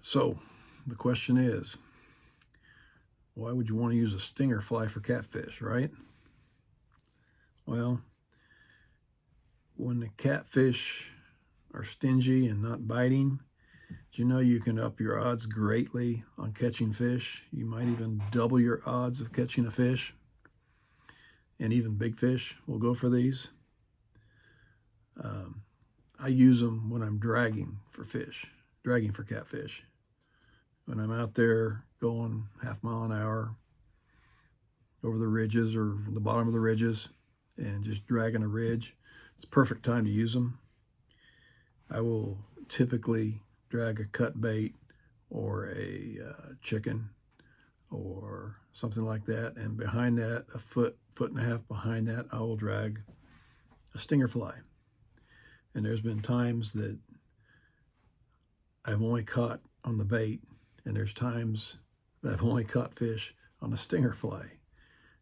So the question is, why would you want to use a stinger fly for catfish, right? Well, when the catfish are stingy and not biting, do you know you can up your odds greatly on catching fish? You might even double your odds of catching a fish. And even big fish will go for these. I use them when I'm dragging for catfish. When I'm out there going half mile an hour over the ridges or the bottom of the ridges and just dragging a ridge, it's a perfect time to use them. I will typically drag a cut bait or a chicken or something like that, and behind that, a foot and a half behind that, I will drag a stinger fly. And there's been times that I've only caught on the bait, and there's times that I've only caught fish on a stinger fly,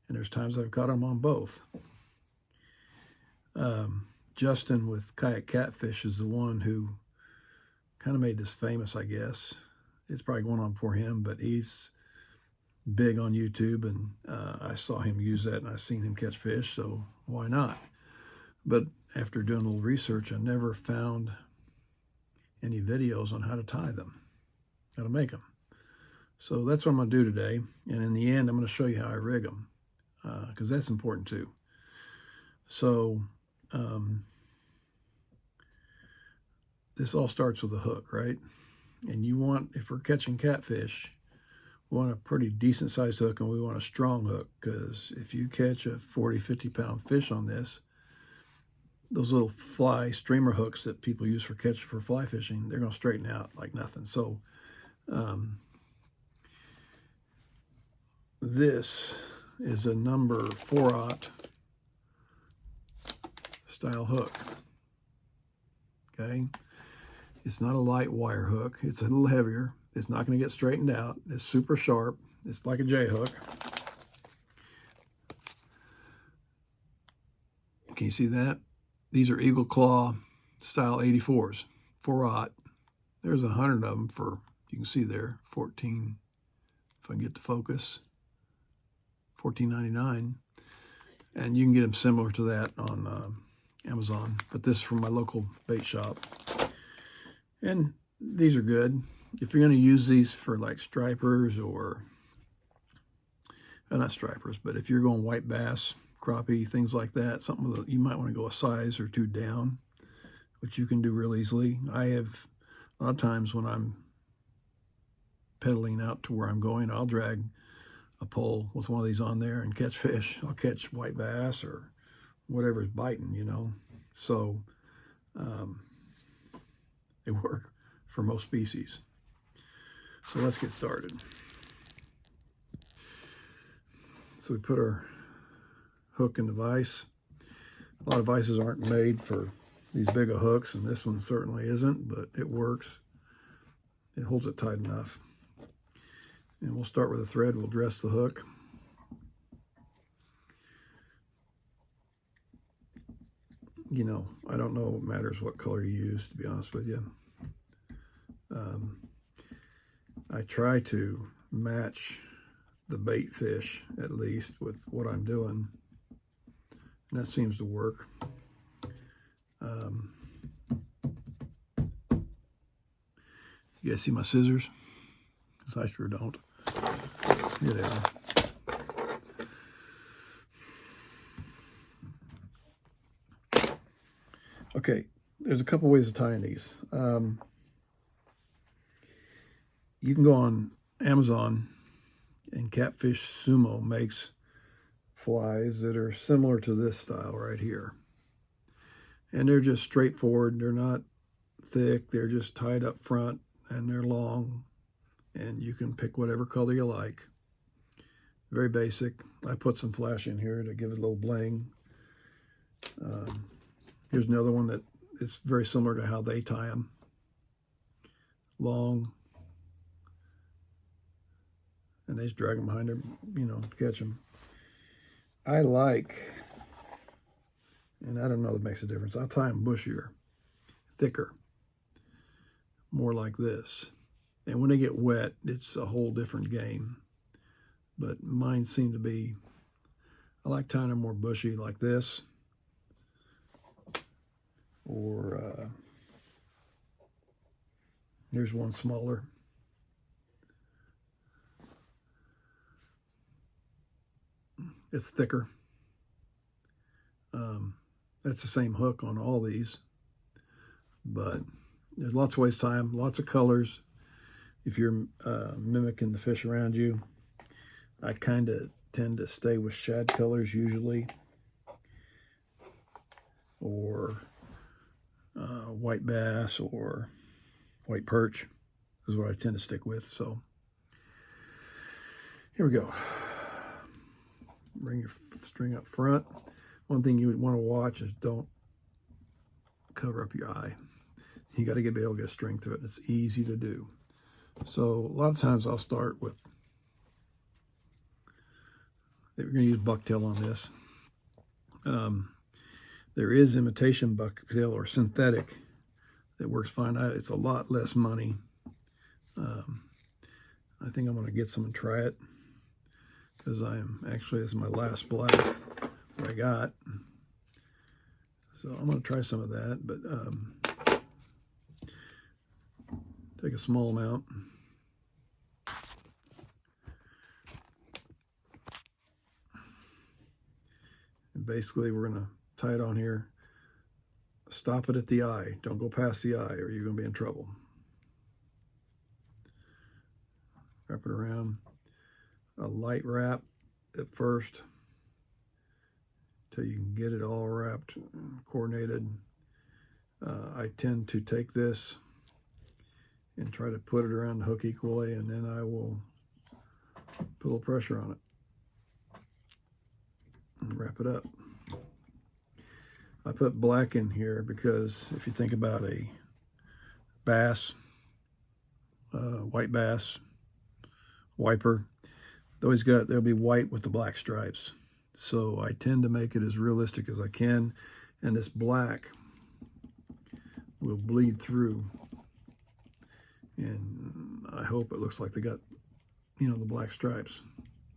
and there's times I've caught them on both. Justin with Kayak Catfish is the one who kind of made this famous, I guess. It's probably going on for him, but he's big on YouTube, and I saw him use that, and I seen him catch fish, so why not? But after doing a little research, I never found any videos on how to tie them, how to make them. So that's what I'm going to do today, and in the end, I'm going to show you how I rig them, because that's important too. So this all starts with a hook, right? And you want, if we're catching catfish, we want a pretty decent sized hook, and we want a strong hook, because if you catch a 40, 50 pound fish on this, those little fly streamer hooks that people use for fly fishing, they're going to straighten out like nothing. So this is a number 4/0 style hook. Okay, it's not a light wire hook. It's a little heavier. It's not going to get straightened out. It's super sharp. It's like a J hook. Can you see that? These are Eagle Claw style 84s, 4/0. There's 100 of them for, you can see there, 14, if I can get to focus, $14.99. And you can get them similar to that on Amazon, but this is from my local bait shop. And these are good. If you're going to use these for like stripers or, not stripers, but if you're going white bass, crappie, things like that, something that you might want to go a size or two down, which you can do real easily. I have, a lot of times when I'm pedaling out to where I'm going, I'll drag a pole with one of these on there and catch fish. I'll catch white bass or whatever's biting, you know. So they work for most species. So let's get started. So we put our hook in the vise. A lot of vices aren't made for these big of hooks, and this one certainly isn't, but it works. It holds it tight enough. And we'll start with a thread. We'll dress the hook. You know, I don't know it matters what color you use, to be honest with you. I try to match the bait fish, at least, with what I'm doing. And that seems to work. You guys see my scissors? Because I sure don't. Here they are. Okay, there's a couple ways of tying these. You can go on Amazon, and Catfish Sumo makes flies that are similar to this style right here. And they're just straightforward. They're not thick. They're just tied up front, and they're long. And you can pick whatever color you like. Very basic. I put some flash in here to give it a little bling. Here's another one that is very similar to how they tie them. Long. And they just drag them behind them, you know, to catch them. I like, and I don't know if it makes a difference, I'll tie them bushier, thicker, more like this. And when they get wet, it's a whole different game. But mine seem to be, I like tying them more bushy like this. Or here's one smaller. It's thicker. That's the same hook on all these. But there's lots of ways to tie them, lots of colors. If you're mimicking the fish around you, I kind of tend to stay with shad colors usually, or white bass or white perch is what I tend to stick with. So here we go. Bring your string up front. One thing you would want to watch is don't cover up your eye. You got to be able to get string through it. It's easy to do. So a lot of times I'll start with, we're going to use bucktail on this. There is imitation bucktail or synthetic that works fine. It's a lot less money. I think I'm going to get some and try it, because this is my last black that I got. So I'm going to try some of that, but take a small amount. And basically we're going to tie it on here. Stop it at the eye. Don't go past the eye or you're going to be in trouble. Wrap it around. A light wrap at first till you can get it all wrapped, coordinated. I tend to take this and try to put it around the hook equally, and then I will put a little pressure on it and wrap it up. I put black in here because if you think about a bass, white bass, wiper, they'll be white with the black stripes. So I tend to make it as realistic as I can, and this black will bleed through. And I hope it looks like they got, the black stripes.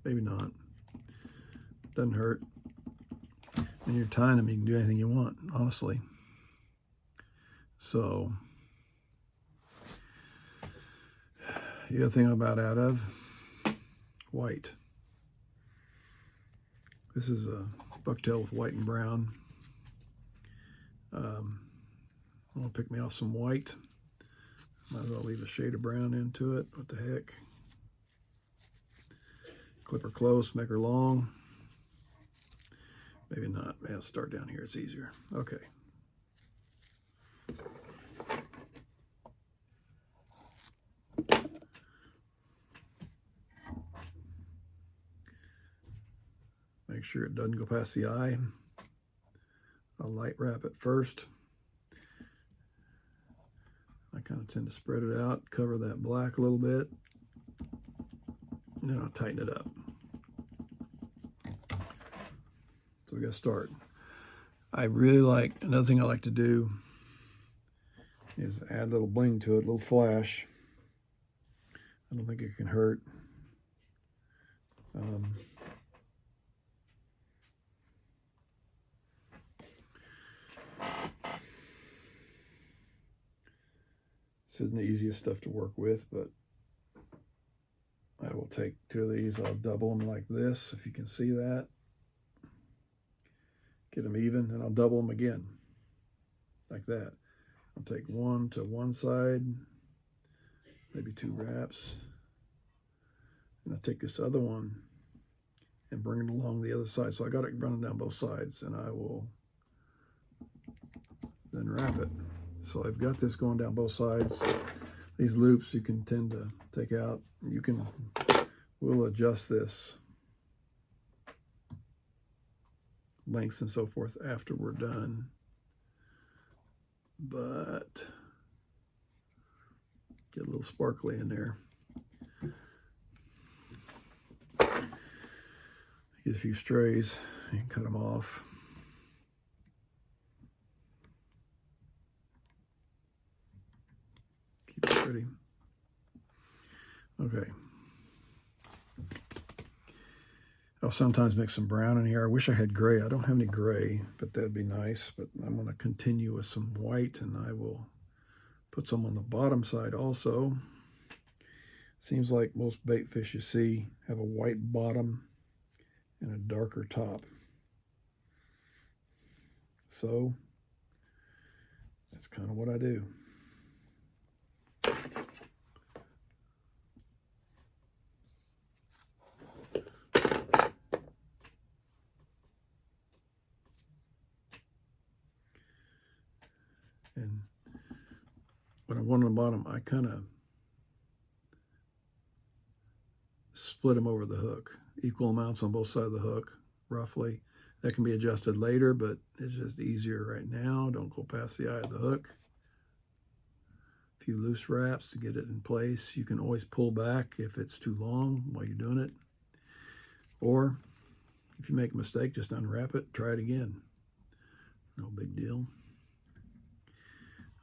Maybe not. Doesn't hurt. And you're tying them, you can do anything you want, honestly. So, the other thing I'm about out of, white. This is a bucktail with white and brown. I'm gonna pick me off some white. Might as well leave a shade of brown into it. What the heck? Clip her close, make her long. Maybe not. Maybe I'll start down here. It's easier. Okay. Make sure it doesn't go past the eye. I'll light wrap it first. I kind of tend to spread it out, cover that black a little bit, and then I'll tighten it up. So we got to start. I really like, another thing I like to do is add a little bling to it, a little flash. I don't think it can hurt. This isn't the easiest stuff to work with, but I will take two of these. I'll double them like this, if you can see that. Get them even, and I'll double them again, like that. I'll take one to one side, maybe two wraps, and I'll take this other one and bring it along the other side. So I got it running down both sides, and I will then wrap it. So I've got this going down both sides. These loops you can tend to take out. We'll adjust this lengths and so forth after we're done. But get a little sparkly in there. Get a few strays and cut them off. Keep it pretty. Okay. I'll sometimes mix some brown in here. I wish I had gray. I don't have any gray, but that'd be nice. But I'm going to continue with some white, and I will put some on the bottom side also. Seems like most bait fish you see have a white bottom and a darker top. So that's kind of what I do. And when I want on the bottom, I kind of split them over the hook, equal amounts on both sides of the hook, roughly. That can be adjusted later, but it's just easier right now. Don't go past the eye of the hook. A few loose wraps to get it in place. You can always pull back if it's too long while you're doing it. Or if you make a mistake, just unwrap it, try it again. No big deal.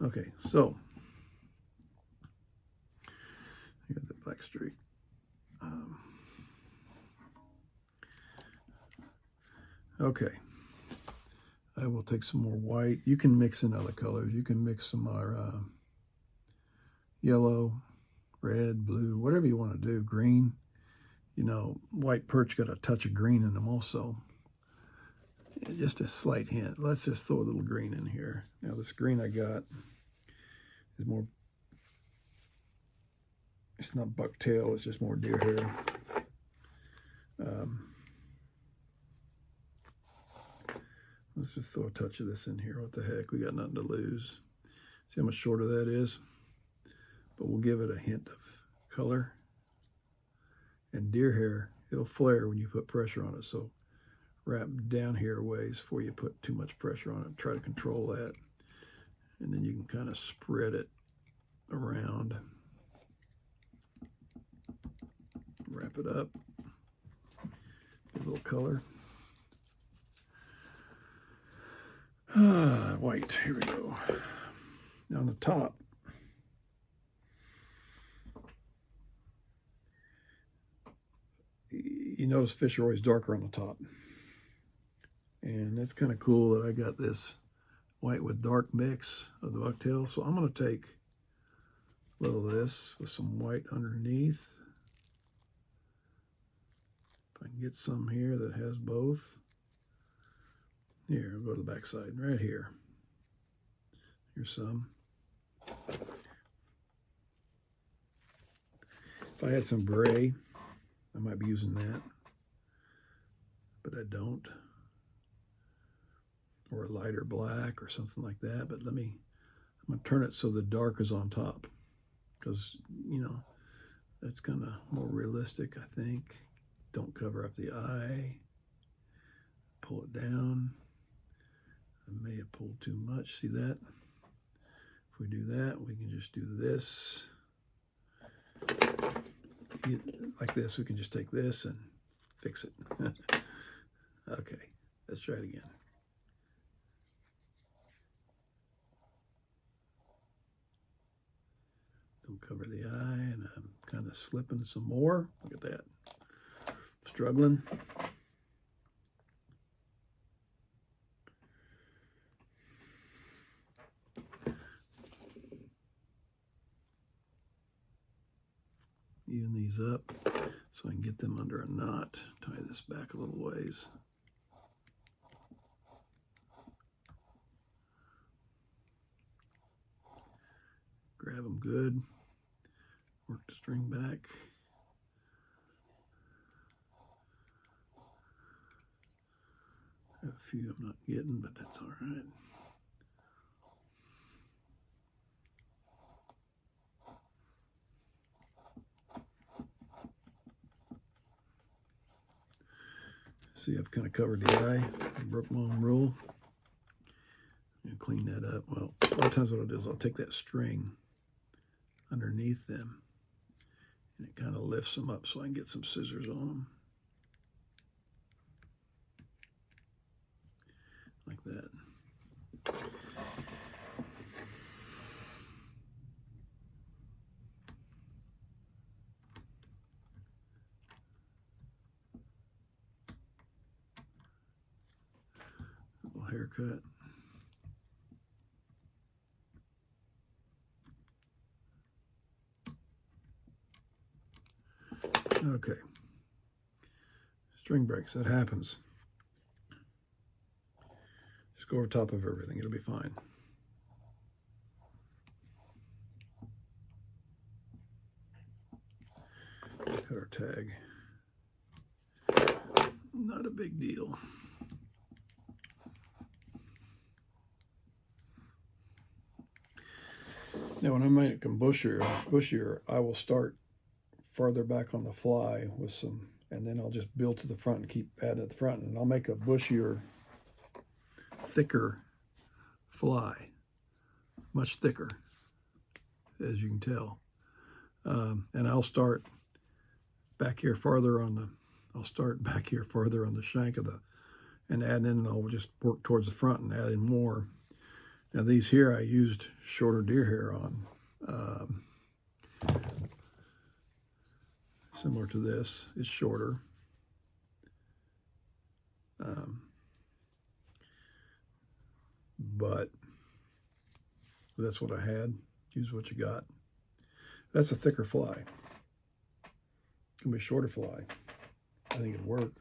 Okay, so I got the black streak. Okay, I will take some more white. You can mix in other colors. You can mix some more yellow, red, blue, whatever you want to do, green. You know, white perch got a touch of green in them also. Just a slight hint. Let's just throw a little green in here. Now this green I got is more, it's not bucktail, it's just more deer hair. Let's just throw a touch of this in here. What the heck? We got nothing to lose. See how much shorter that is? But we'll give it a hint of color. And deer hair, it'll flare when you put pressure on it. So wrap down here a ways before you put too much pressure on it. Try to control that. And then you can kind of spread it around. Wrap it up. Give a little color. White, here we go. Now on the top, you notice fish are always darker on the top. And that's kind of cool that I got this white with dark mix of the bucktail. So I'm going to take a little of this with some white underneath. If I can get some here that has both. Here, I'll go to the back side, right here. Here's some. If I had some gray, I might be using that, but I don't. Or a lighter black or something like that. But I'm going to turn it so the dark is on top, because, you know, that's kind of more realistic, I think. Don't cover up the eye. Pull it down. I may have pulled too much. See that? If we do that, we can just do this. Like this, we can just take this and fix it. Okay, let's try it again. Don't cover the eye, and I'm kind of slipping some more. Look at that. Struggling. Even these up so I can get them under a knot. Tie this back a little ways. Grab them good. Work the string back. Have a few I'm not getting, but that's all right. See, I've kind of covered the eye. I broke my own rule. And clean that up. Well, a lot of times what I'll do is I'll take that string underneath them, and it kind of lifts them up so I can get some scissors on them. Like that. haircut. Okay. String breaks, that happens. Just go over top of everything, it'll be fine. Cut our tag. Not a big deal. Now when I make them bushier, I will start farther back on the fly with some, and then I'll just build to the front and keep adding at the front, and I'll make a bushier, thicker fly, much thicker, as you can tell. And I'll start back here farther on the, shank of the, and add in, and I'll just work towards the front and add in more. Now these here I used shorter deer hair on, similar to this. It's shorter. But that's what I had. Use what you got. That's a thicker fly. It's gonna be a shorter fly. I think it'd work.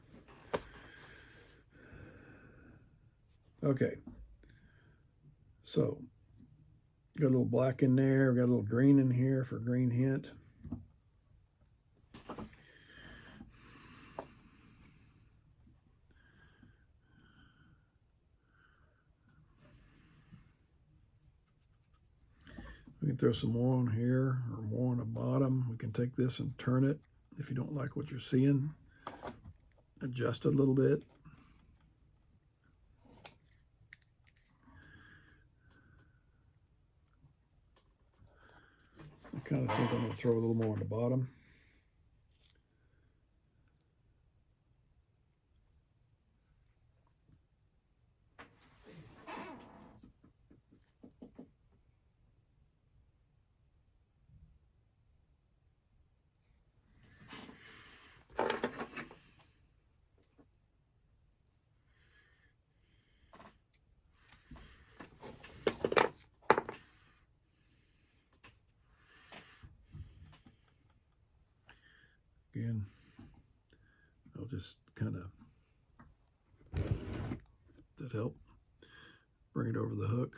Okay. So, got a little black in there. Got a little green in here for green hint. We can throw some more on here or more on the bottom. We can take this and turn it if you don't like what you're seeing. Adjust it a little bit. I kind of think I'm going to throw a little more on the bottom. Again, I'll just kind of, that help, bring it over the hook.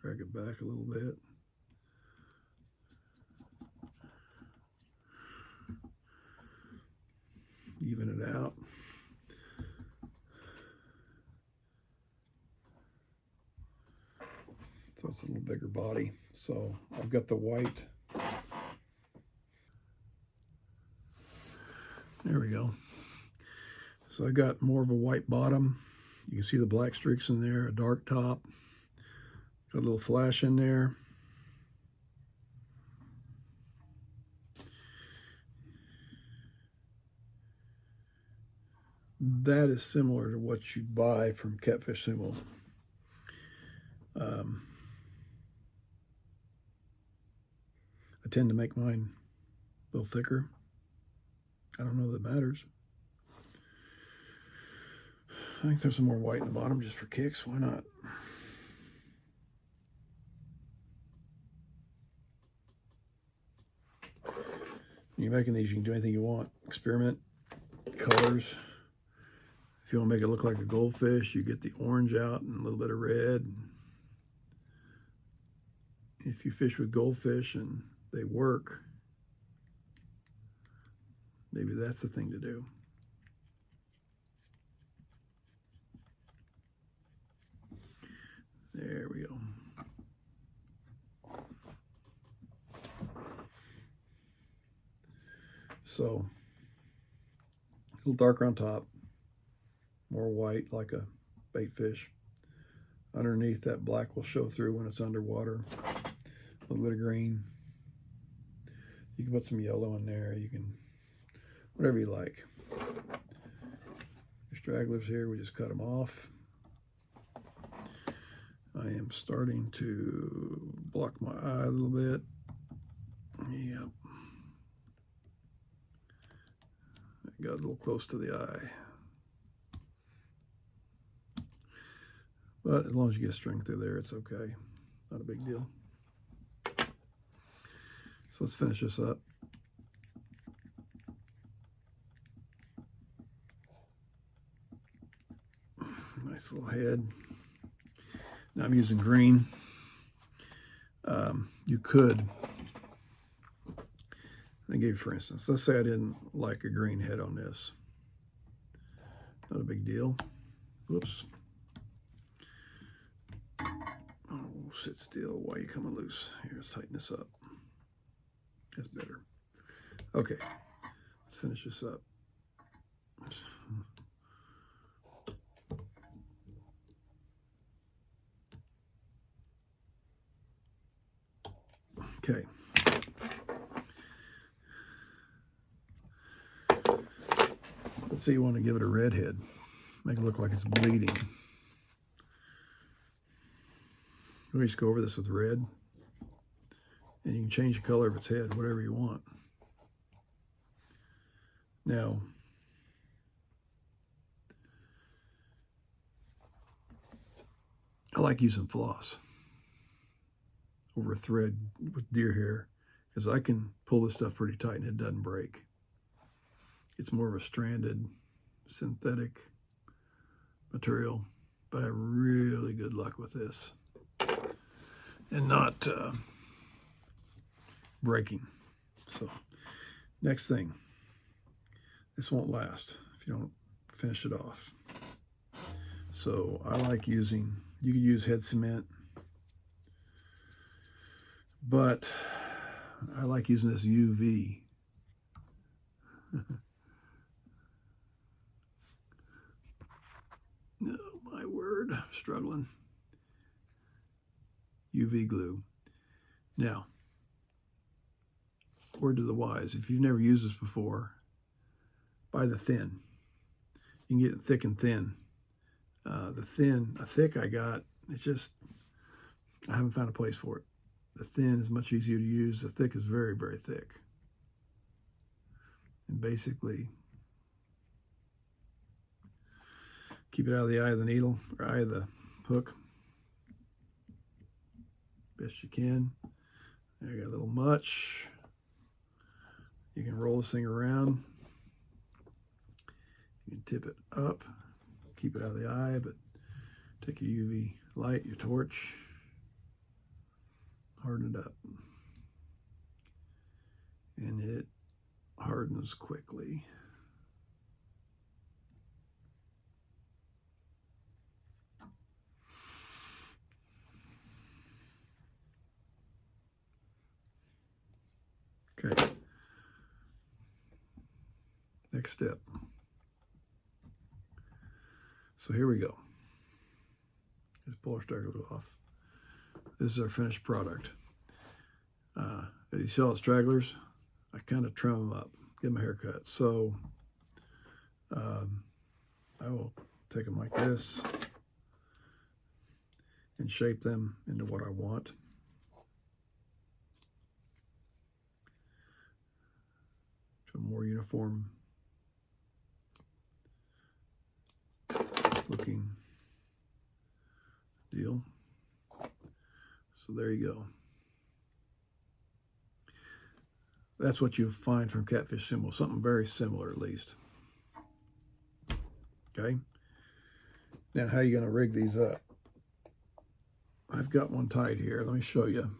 Drag it back a little bit. Even it out. So it's a little bigger body. So I've got the white. There we go. So I got more of a white bottom. You can see the black streaks in there, a dark top. Got a little flash in there. That is similar to what you buy from Catfish Sumo. I tend to make mine a little thicker. I don't know that matters. I think there's some more white in the bottom just for kicks. Why not? When you're making these, you can do anything you want. Experiment, colors. If you want to make it look like a goldfish, you get the orange out and a little bit of red. If you fish with goldfish and they work, maybe that's the thing to do. There we go. So, a little darker on top, more white like a bait fish. Underneath, that black will show through when it's underwater. A little bit of green. You can put some yellow in there. You can, whatever you like. The stragglers here, we just cut them off. I am starting to block my eye a little bit. Yep. I got a little close to the eye. But as long as you get string through there, it's okay. Not a big deal. So let's finish this up. Nice little head. Now I'm using green. You could, I give you for instance, let's say I didn't like a green head on this. Not a big deal. Whoops. Oh, sit still while you're coming loose. Here, let's tighten this up. That's better. Okay, let's finish this up. Okay. Let's say you want to give it a red head. Make it look like it's bleeding. We just go over this with red. And you can change the color of its head, whatever you want. Now, I like using floss over a thread with deer hair because I can pull this stuff pretty tight and it doesn't break. It's more of a stranded synthetic material, but I have really good luck with this and not breaking. So next thing, this won't last if you don't finish it off. So I like using, you could use head cement, but I like using this UV. No, my word, struggling. UV glue. Now, word to the wise, if you've never used this before, buy the thin. You can get it thick and thin. A thick I got, it's just, I haven't found a place for it. The thin is much easier to use. The thick is very, very thick. And basically, keep it out of the eye of the needle, or eye of the hook, best you can. There you got a little much. You can roll this thing around. You can tip it up, keep it out of the eye, but take your UV light, your torch, harden it up. And it hardens quickly. Okay. Next step. So here we go. Just pull our stragglers off. This is our finished product. As you see all the stragglers, I kind of trim them up, give them a haircut. So I will take them like this and shape them into what I want. To a more uniform looking deal. So there you go. That's what you find from catfish symbol, something very similar at least. Okay. Now how are you going to rig these up? I've got one tied here. Let me show you.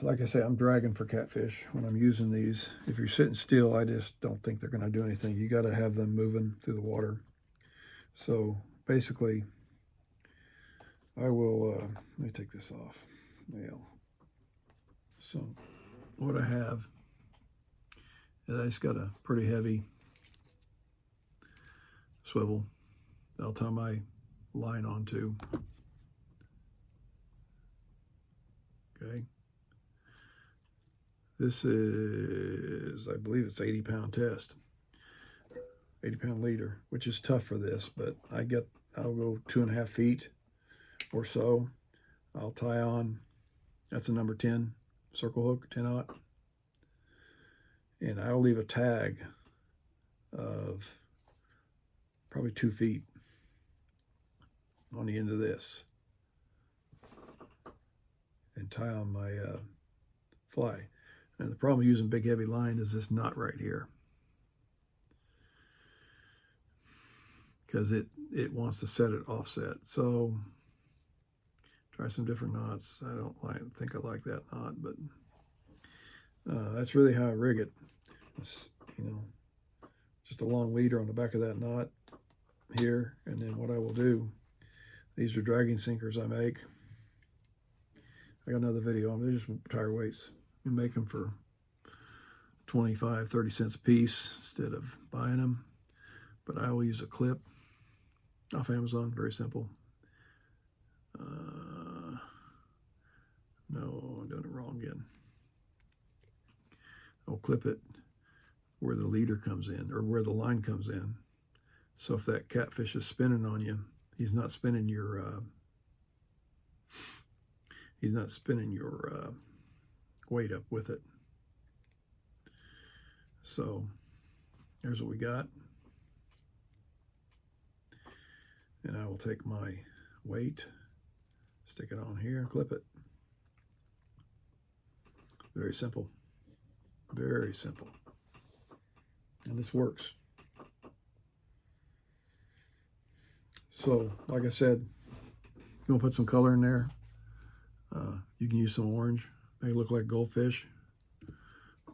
Like I say, I'm dragging for catfish when I'm using these. If you're sitting still, I just don't think they're going to do anything. You got to have them moving through the water. So basically, I will, let me take this off. Nail. So what I have is I just got a pretty heavy swivel that I'll tie my line onto. Okay. This is, I believe it's 80-pound test, 80-pound leader, which is tough for this, but I'll go 2.5 feet or so. I'll tie on, that's a number 10 circle hook, 10-aught. And I'll leave a tag of probably 2 feet on the end of this and tie on my fly. And the problem using big heavy line is this knot right here, because it wants to set it offset. So try some different knots. I don't think I like that knot, but that's really how I rig it. It's, just a long leader on the back of that knot here, and then what I will do, these are dragging sinkers I make. I got another video on them. They're just tire weights. You make them for 25, 30 cents a piece instead of buying them. But I will use a clip off Amazon, very simple. No, I'm doing it wrong again. I'll clip it where the leader comes in, or where the line comes in. So if that catfish is spinning on you, he's not spinning your weight up with it. So here's what we got. And I will take my weight, stick it on here, and clip it. Very simple. Very simple. And this works. So, like I said, you want to put some color in there. You can use some orange, make it look like goldfish.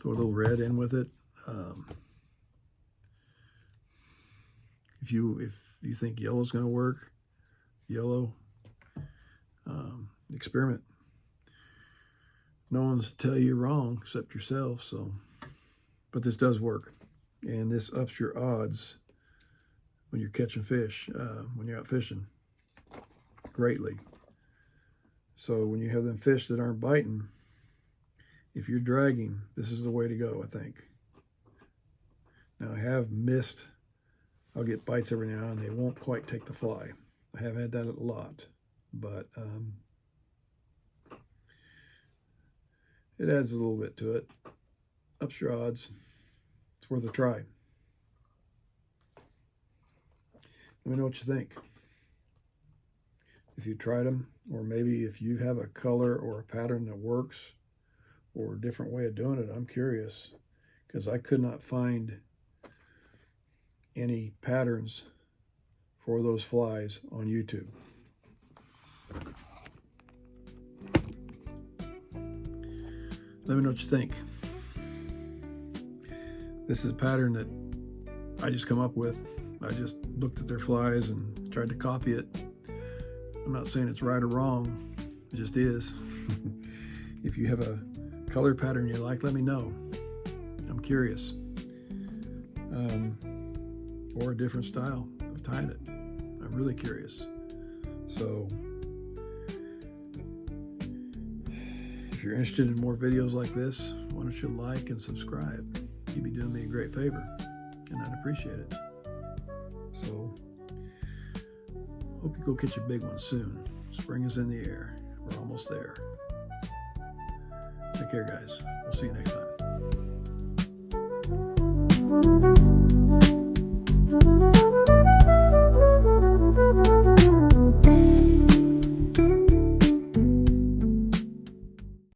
Throw a little red in with it. If you think yellow's going to work, yellow. Experiment. No one's tell you wrong except yourself. So, but this does work, and this ups your odds when you're catching fish, when you're out fishing, greatly. So when you have them fish that aren't biting, if you're dragging, this is the way to go, I think. Now I have missed, I'll get bites every now and they won't quite take the fly. I have had that a lot, but it adds a little bit to it. Ups your odds. It's worth a try. Let me know what you think. If you tried them, or maybe if you have a color or a pattern that works, or a different way of doing it, I'm curious, because I could not find any patterns for those flies on YouTube. Let me know what you think. This is a pattern that I just come up with. I just looked at their flies and tried to copy it. I'm not saying it's right or wrong, it just is. If you have a color pattern you like, let me know. I'm curious. Or a different style of tying it. I'm really curious. So, if you're interested in more videos like this, why don't you like and subscribe? You'd be doing me a great favor, and I'd appreciate it. So, hope you go catch a big one soon. Spring is in the air. We're almost there. Take care, guys. We'll see you next time.